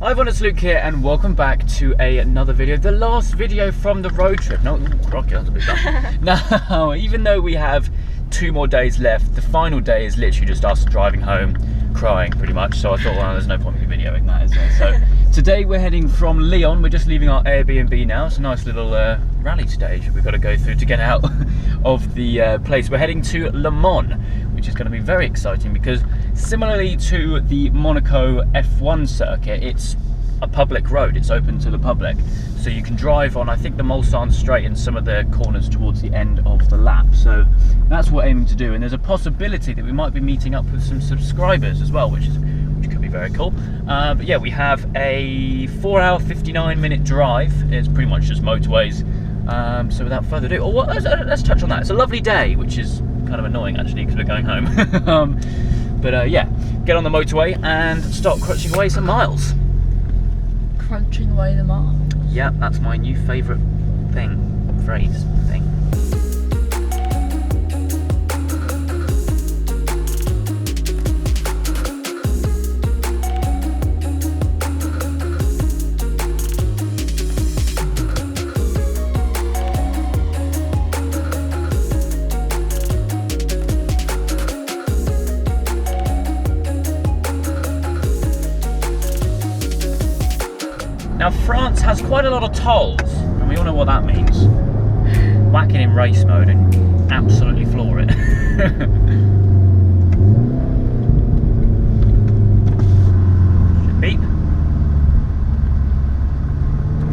Hi everyone, it's Luke here and welcome back to another video. The last video from the road trip. No, crikey, that's a bit dumb. Now, even though we have 2 more days left, the final day is literally just us driving home, crying pretty much. So I thought, well, there's no point in videoing that, is there? So today we're heading from Lyon. We're just leaving our Airbnb now. It's a nice little rally stage we've got to go through to get out of the place. We're heading to Le Mans, which is going to be very exciting because similarly to the Monaco F1 circuit, it's a public road. It's open to the public, so you can drive on, I think, the Mulsanne Straight and some of the corners towards the end of the lap. So that's what we're aiming to do, and there's a possibility that we might be meeting up with some subscribers as well, which could be very cool. But yeah, we have a 4-hour 59-minute drive. It's pretty much just motorways. So without further ado, let's touch on that. It's a lovely day, which is kind of annoying actually because we're going home. But yeah, get on the motorway and start crunching away some miles. Crunching away the miles? Yeah, that's my new favourite phrase. Now, France has quite a lot of tolls, and we all know what that means. Whack it in race mode and absolutely floor it. Should beep.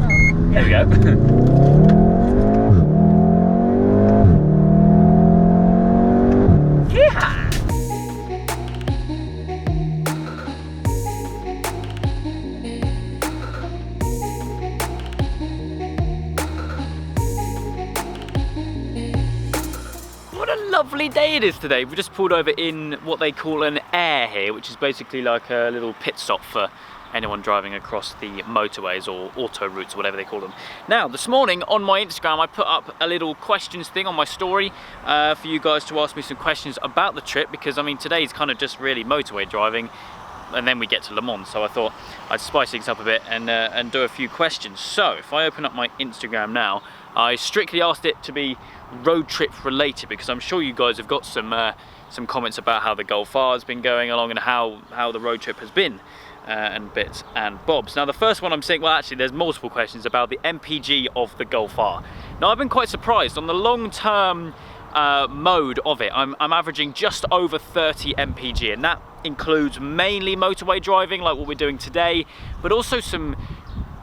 Oh. There we go. Lovely day it is today. We've just pulled over in what they call an air here, which is basically like a little pit stop for anyone driving across the motorways or auto routes or whatever they call them. Now, this morning on my Instagram I put up a little questions thing on my story for you guys to ask me some questions about the trip, because I mean today's kind of just really motorway driving and then we get to Le Mans, so I thought I'd spice things up a bit and do a few questions. So if I open up my Instagram now, I strictly asked it to be road trip related because I'm sure you guys have got some comments about how the Golf R has been going along and how the road trip has been and bits and bobs. Now the first one I'm saying, well actually there's multiple questions about the MPG of the Golf R. Now I've been quite surprised on the long-term mode of it. I'm averaging just over 30 MPG, and that includes mainly motorway driving like what we're doing today, but also some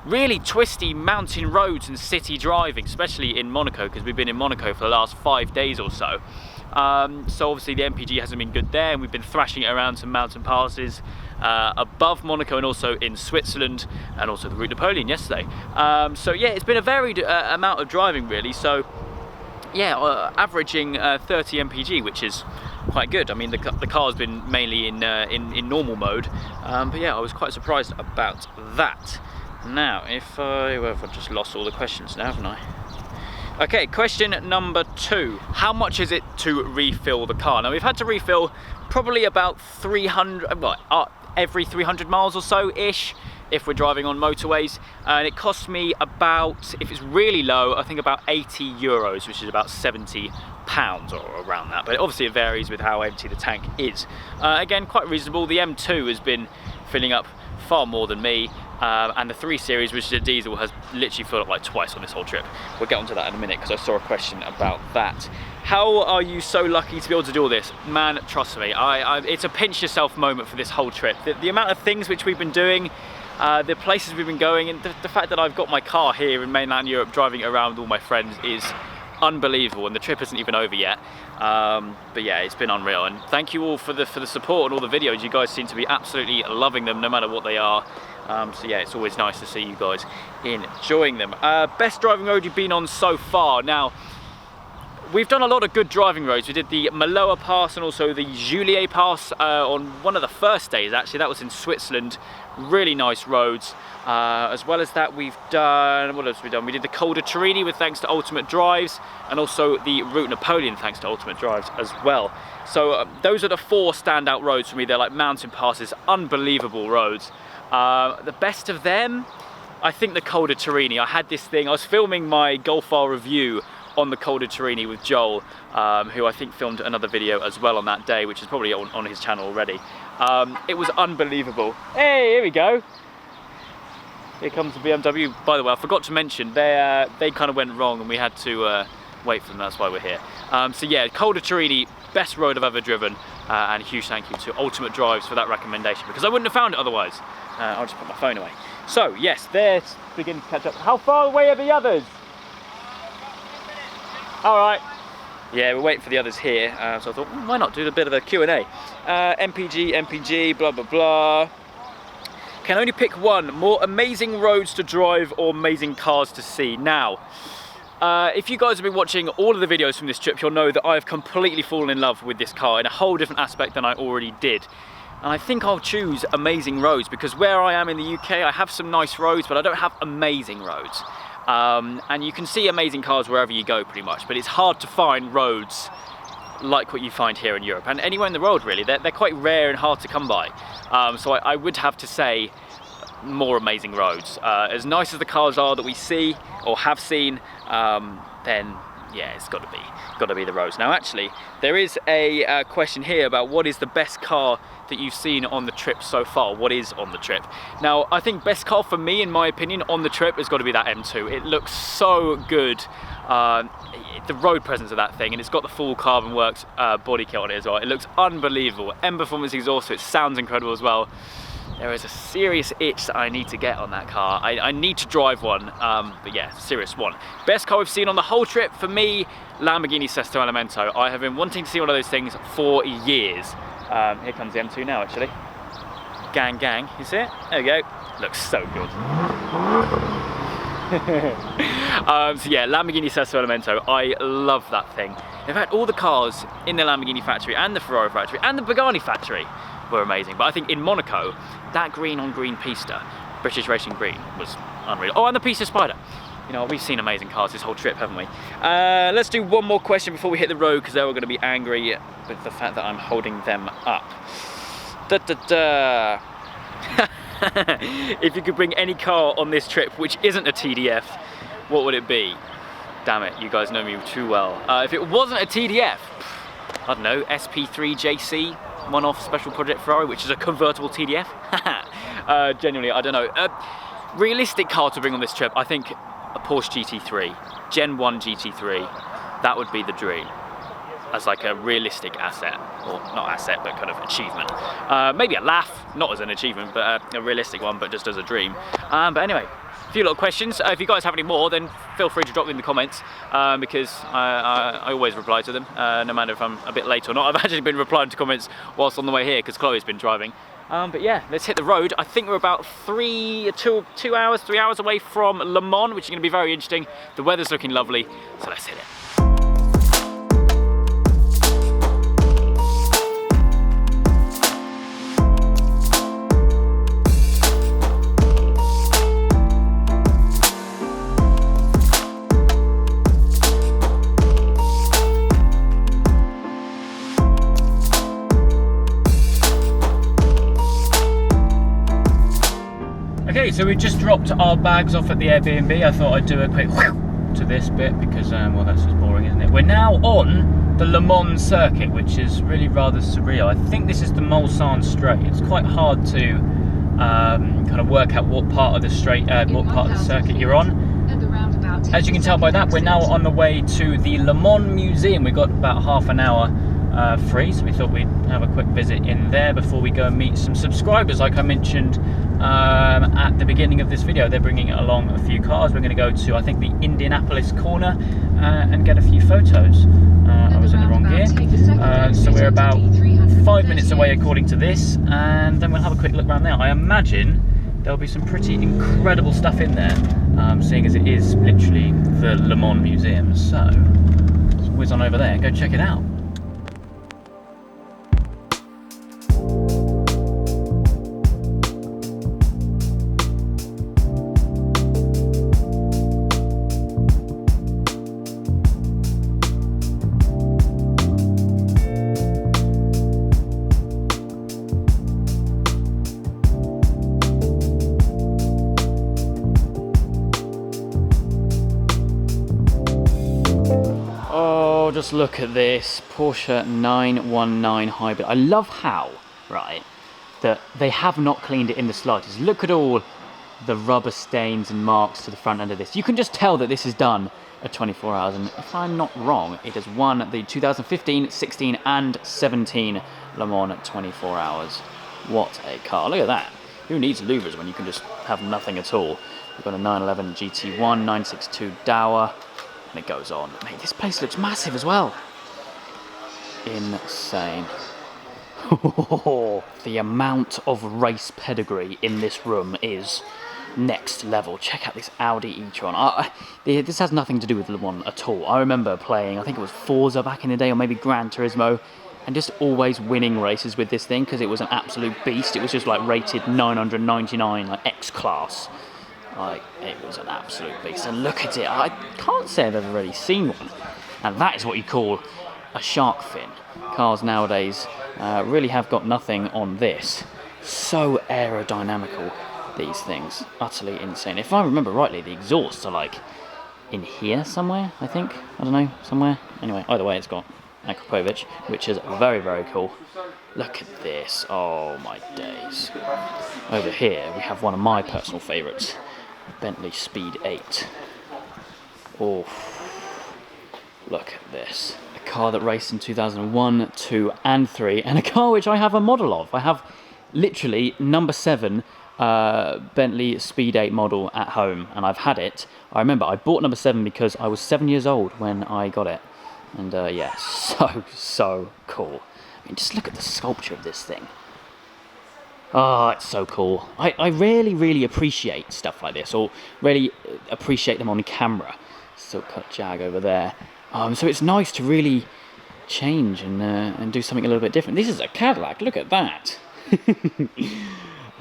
really twisty mountain roads and city driving, especially in Monaco, because we've been in Monaco for the last 5 days or so. So obviously the MPG hasn't been good there, and we've been thrashing it around some mountain passes above Monaco and also in Switzerland, and also the Route Napoleon yesterday. So yeah, it's been a varied amount of driving really. So yeah, averaging 30 MPG, which is quite good. I mean, the car's been mainly in normal mode, but yeah, I was quite surprised about that. Now, I've just lost all the questions now, haven't I? Okay, question number 2. How much is it to refill the car? Now, we've had to refill probably about 300, well, every 300 miles or so-ish if we're driving on motorways. And it costs me about, if it's really low, I think about 80 euros, which is about 70 pounds or around that. But obviously it varies with how empty the tank is. Again, quite reasonable. The M2 has been filling up far more than me. And the 3 Series, which is a diesel, has literally filled up like twice on this whole trip. We'll get onto that in a minute because I saw a question about that. How are you so lucky to be able to do all this? Man, trust me, it's a pinch yourself moment for this whole trip. The amount of things which we've been doing, the places we've been going, and the fact that I've got my car here in mainland Europe driving it around with all my friends is unbelievable, and the trip isn't even over yet. But yeah, it's been unreal, and thank you all for the support and all the videos. You guys seem to be absolutely loving them no matter what they are. So yeah, it's always nice to see you guys enjoying them. Best driving road you've been on so far? Now, we've done a lot of good driving roads. We did the Maloa Pass and also the Julier Pass on one of the first days, actually. That was in Switzerland. Really nice roads. As well as that, we've done, what else have we done? We did the Col de Turini with thanks to Ultimate Drives, and also the Route Napoleon thanks to Ultimate Drives as well. So those are the 4 standout roads for me. They're like mountain passes, unbelievable roads. The best of them, I think the Col de Turini. I had this thing, I was filming my Golf R review on the Col de Turini with Joel, who I think filmed another video as well on that day, which is probably on his channel already. It was unbelievable. Hey, here we go. Here comes the BMW. By the way, I forgot to mention, they kind of went wrong and we had to wait for them, that's why we're here. So yeah, Col de Turini, best road I've ever driven, and a huge thank you to Ultimate Drives for that recommendation, because I wouldn't have found it otherwise. I'll just put my phone away. So yes, they're beginning to catch up. How far away are the others? All right. Yeah, we're waiting for the others here, so I thought, why not do a bit of a Q&A. MPG, blah, blah, blah. Can only pick one. More amazing roads to drive or amazing cars to see. Now, if you guys have been watching all of the videos from this trip, you'll know that I've completely fallen in love with this car in a whole different aspect than I already did. And I think I'll choose amazing roads, because where I am in the UK, I have some nice roads, but I don't have amazing roads. And you can see amazing cars wherever you go pretty much, but it's hard to find roads like what you find here in Europe, and anywhere in the world really. They're quite rare and hard to come by. So I would have to say more amazing roads. As nice as the cars are that we see or have seen, then yeah, it's got to be the roads. Now actually, there is a question here about what is the best car that you've seen on the trip so far. What is on the trip? Now I think best car for me, in my opinion, on the trip has got to be that M2. It looks so good. The road presence of that thing, and it's got the full Carbon Works body kit on it as well. It looks unbelievable. M Performance exhaust, so it sounds incredible as well. There is a serious itch that I need to get on that car. I need to drive one, but yeah, serious one. Best car we've seen on the whole trip, for me, Lamborghini Sesto Elemento. I have been wanting to see one of those things for years. Here comes the M2 now, actually. Gang, gang, you see it? There we go. Looks so good. So yeah, Lamborghini Sesto Elemento, I love that thing. In fact, all the cars in the Lamborghini factory and the Ferrari factory and the Pagani factory were amazing. But I think in Monaco, that green on green Pista, British Racing Green, was unreal. Oh, and the Pista Spider. You know, we've seen amazing cars this whole trip, haven't we? Let's do one more question before we hit the road, because they're all going to be angry with the fact that I'm holding them up. If you could bring any car on this trip which isn't a TDF, what would it be? Damn it, you guys know me too well. If it wasn't a TDF, I don't know, SP3JC, one-off special project Ferrari, which is a convertible TDF. Genuinely, I don't know. Realistic car to bring on this trip, I think a Porsche GT3, Gen 1 GT3, that would be the dream. As like a realistic asset, or not asset, but kind of achievement. Maybe a laugh, not as an achievement, but a realistic one, but just as a dream. But anyway, a few little questions. If you guys have any more, then feel free to drop them in the comments, because I always reply to them, no matter if I'm a bit late or not. I've actually been replying to comments whilst on the way here, because Chloe's been driving. But yeah, let's hit the road. I think we're about 3 hours away from Le Mans, which is going to be very interesting. The weather's looking lovely, so let's hit it. Okay, so we just dropped our bags off at the Airbnb. I thought I'd do a quick to this bit because, well, that's just boring, isn't it? We're now on the Le Mans circuit, which is really rather surreal. I think this is the Mulsanne Straight. It's quite hard to kind of work out what part of the straight, what part of the circuit you're on. As you can tell by that, we're now on the way to the Le Mans Museum. We've got about half an hour free, so we thought we'd have a quick visit in there before we go and meet some subscribers, like I mentioned at the beginning of this video. They're bringing along a few cars. We're going to go to, I think, the Indianapolis corner and get a few photos. I was in the wrong gear, so we're about 5 minutes away according to this, and then we'll have a quick look around there. I imagine there'll be some pretty incredible stuff in there, seeing as it is literally the Le Mans Museum. So whiz on over there and go check it out. Just look at this Porsche 919 Hybrid. I love how, right, that they have not cleaned it in the slightest. Look at all the rubber stains and marks to the front end of this. You can just tell that this is done at 24 hours, and if I'm not wrong, it has won the 2015, 16 and 17 Le Mans at 24 hours. What a car. Look at that. Who needs louvers when you can just have nothing at all? We've got a 911 GT1, 962 Dower. And it goes on. Mate, this place looks massive as well. Insane. The amount of race pedigree in this room is next level. Check out this Audi e-tron. This has nothing to do with Le Mans at all. I remember playing, I think it was Forza back in the day, or maybe Gran Turismo, and just always winning races with this thing because it was an absolute beast. It was just like rated 999, like X-Class. Like, it was an absolute beast. And look at it. I can't say I've ever really seen one. And that is what you call a shark fin. Cars nowadays really have got nothing on this. So aerodynamical, these things. Utterly insane. If I remember rightly, the exhausts are like in here somewhere, I think. I don't know, somewhere. Anyway, either way, it's got Akrapovic, which is very, very cool. Look at this. Oh, my days. Over here, we have one of my personal favourites. Bentley Speed 8. Oh, look at this. A car that raced in 2001, 2 and 3, and a car which I have a model of. I have literally number 7 Bentley Speed 8 model at home, and I've had it. I remember I bought number 7 because I was 7 years old when I got it. And yeah, so cool. I mean, just look at the sculpture of this thing. Oh, it's so cool. I really appreciate stuff like this, or really appreciate them on camera. Still cut Jag over there. So it's nice to really change and do something a little bit different. This is a Cadillac, look at that.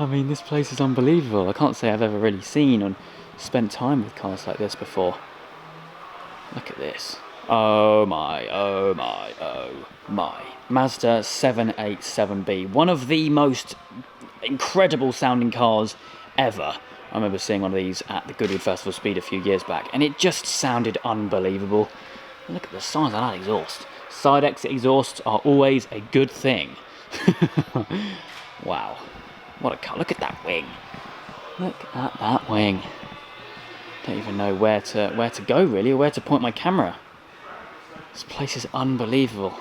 I mean, this place is unbelievable. I can't say I've ever really seen and spent time with cars like this before. Look at this. Oh my, oh my, oh my. Mazda 787B, one of the most incredible sounding cars ever. I remember seeing one of these at the Goodwood Festival Speed a few years back, and it just sounded unbelievable. Look at the size of that exhaust. Side exit exhausts are always a good thing. Wow, what a car. Look at that wing. Look at that wing. Don't even know where to go really, or where to point my camera. This place is unbelievable.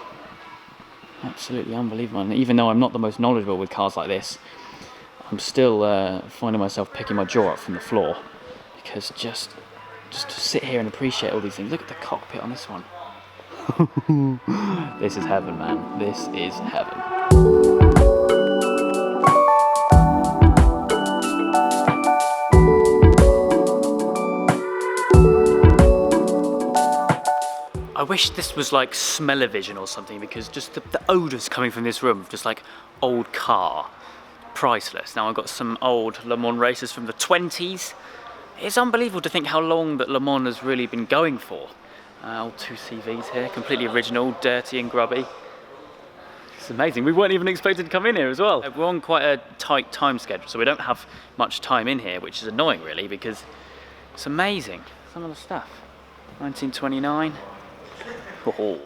Absolutely unbelievable. And even though I'm not the most knowledgeable with cars like this, I'm still finding myself picking my jaw up from the floor, because just to sit here and appreciate all these things. Look at the cockpit on this one. This is heaven, man. This is heaven. I wish this was like smell-o-vision or something, because just the odours coming from this room, just like old car, priceless. Now I've got some old Le Mans races from the 20s. It's unbelievable to think how long that Le Mans has really been going for. Old 2CVs here, completely original, dirty and grubby. It's amazing. We weren't even expected to come in here as well. We're on quite a tight time schedule, so we don't have much time in here, which is annoying really, because it's amazing. Some of the stuff. 1929. Oh.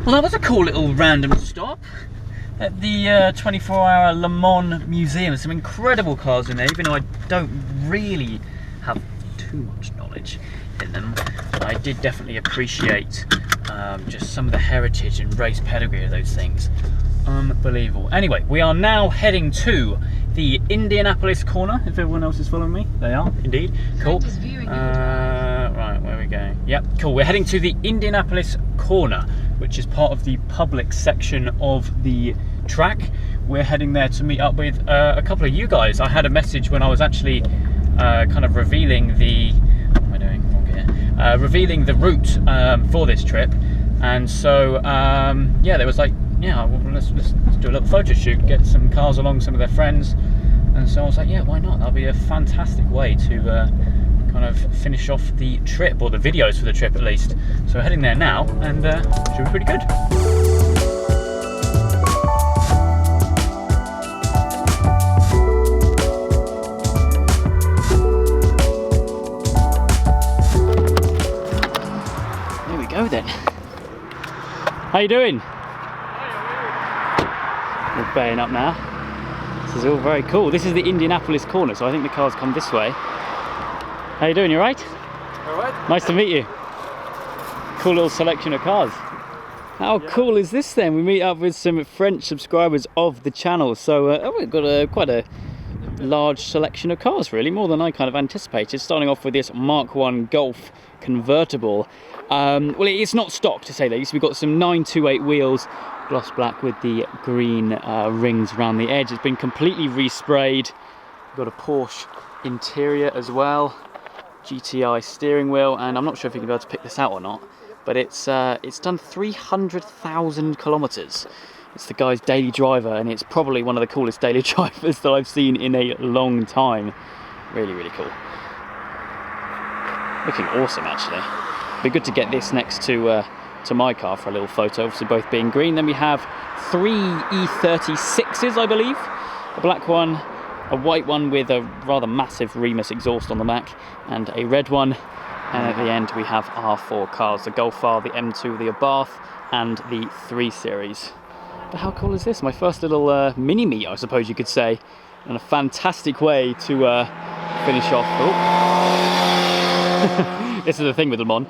Well, that was a cool little random stop at the 24-hour Le Mans Museum. Some incredible cars in there, even though I don't really have too much knowledge in them. But I did definitely appreciate just some of the heritage and race pedigree of those things. Unbelievable. Anyway, we are now heading to the Indianapolis corner. If everyone else is following me, they are indeed. Cool. Right, where are we going? Yep, cool. We're heading to the Indianapolis corner, which is part of the public section of the track. We're heading there to meet up with a couple of you guys. I had a message when I was actually kind of revealing the... What am I doing? Wrong gear. revealing the route for this trip. And so yeah, there was like, yeah, well, let's do a little photo shoot, get some cars along, some of their friends. And so I was like, yeah, why not? That'll be a fantastic way to kind of finish off the trip, or the videos for the trip at least. So we're heading there now, and should be pretty good. There we go then. How you doing? We're baying up now. This is all very cool. This is the Indianapolis corner, so I think the cars come this way. How you doing? You right? All right. Nice to meet you. Cool little selection of cars. How cool is this then? We meet up with some French subscribers of the channel, so we've got quite a large selection of cars, really, more than I kind of anticipated. Starting off with this Mark 1 Golf convertible. Well, it's not stock, to say the least. We've got some 928 wheels, gloss black with the green rings around the edge. It's been completely resprayed. We've got a Porsche interior as well, GTI steering wheel, and I'm not sure if you can be able to pick this out or not, but it's done 300,000 kilometers. It's the guy's daily driver, and it's probably one of the coolest daily drivers that I've seen in a long time. Really, really cool. Looking awesome, actually. Be good to get this next to my car for a little photo, obviously both being green. Then we have 3 E36s, I believe. A black one, a white one with a rather massive Remus exhaust on the back, and a red one. And at the end we have our 4 cars, the Golf R, the M2, the Abarth, and the 3 Series. But how cool is this? My first little mini-meet, I suppose you could say, and a fantastic way to finish off. This is the thing with Le Mans.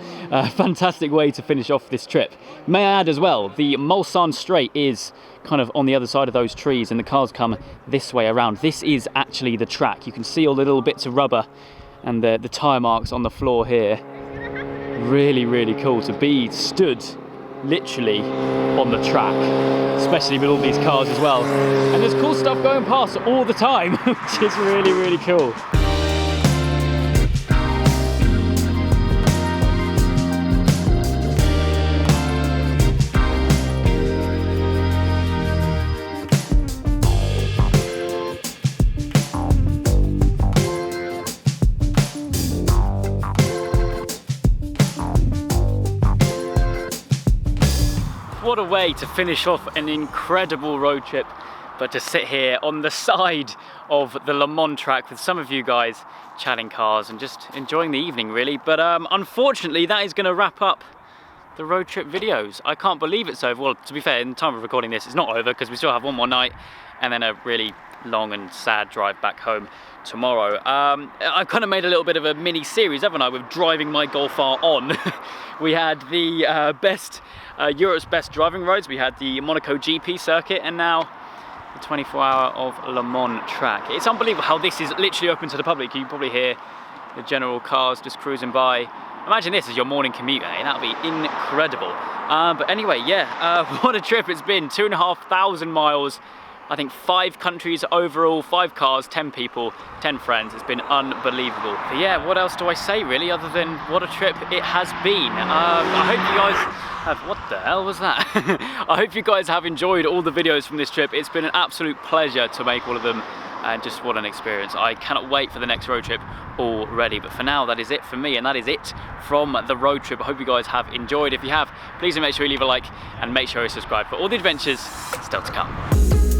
Fantastic way to finish off this trip. May I add as well, the Mulsanne Straight is kind of on the other side of those trees, and the cars come this way around. This is actually the track. You can see all the little bits of rubber and the tyre marks on the floor here. Really, really cool to be stood literally on the track, especially with all these cars as well. And there's cool stuff going past all the time, which is really, really cool. What a way to finish off an incredible road trip, but to sit here on the side of the Le Mans track with some of you guys chatting cars and just enjoying the evening, really. But unfortunately, that is going to wrap up the road trip videos. I can't believe it's over. Well, to be fair, in the time of recording this, it's not over because we still have one more night and then a really long and sad drive back home tomorrow. I've kind of made a little bit of a mini series, haven't I, with driving my Golf R on. We had the Europe's best driving roads, we had the Monaco GP circuit, and now the 24-hour of Le Mans track. It's unbelievable how this is literally open to the public. You can probably hear the general cars just cruising by. Imagine this as your morning commute, eh? That would be incredible. But anyway, yeah, what a trip it's been. 2,500 miles. I think 5 countries overall, 5 cars, 10 people, 10 friends. It's been unbelievable. But yeah, what else do I say really, other than what a trip it has been. I hope you guys have, what the hell was that? I hope you guys have enjoyed all the videos from this trip. It's been an absolute pleasure to make all of them, and just what an experience. I cannot wait for the next road trip already. But for now, that is it for me, and that is it from the road trip. I hope you guys have enjoyed. If you have, please make sure you leave a like and make sure you subscribe for all the adventures still to come.